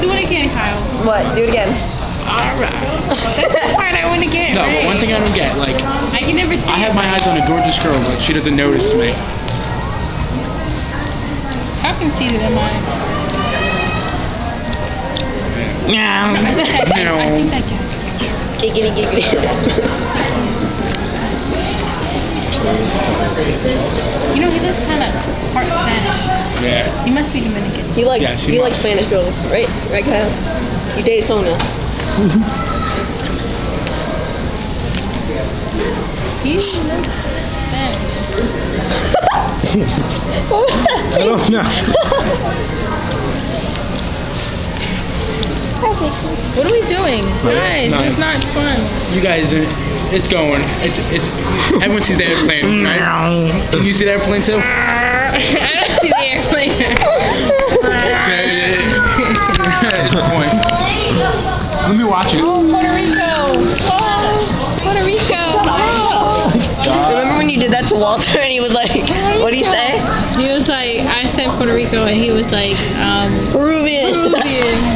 Do it again, Kyle. What? Do it again. Alright. That's the part I want to get. No, right. but one thing I don't get, like, I can never see I have it. my eyes on a gorgeous girl, but she doesn't notice me. I can see it in mine. Meow. I think that gets Giggity giggity. You know, he looks kind of part Spanish. Yeah. He must be Dominican. He likes Yes, he he likes must. Spanish girls, right? Right, Kyle? You dated Sonia. He looks Spanish. What was that? I don't know. What are we doing? Guys, Nine. it's not fun. You guys, it's going. It's. Everyone sees the airplane, right? Can you see the airplane too? I don't see the airplane. Okay. It's the point. Let me watch it. Oh, Puerto Rico. Oh, Puerto Rico. Remember when you did that to Walter and he was like, what did he say? He was like, I said Puerto Rico, and he was like, Peruvian. Peruvian.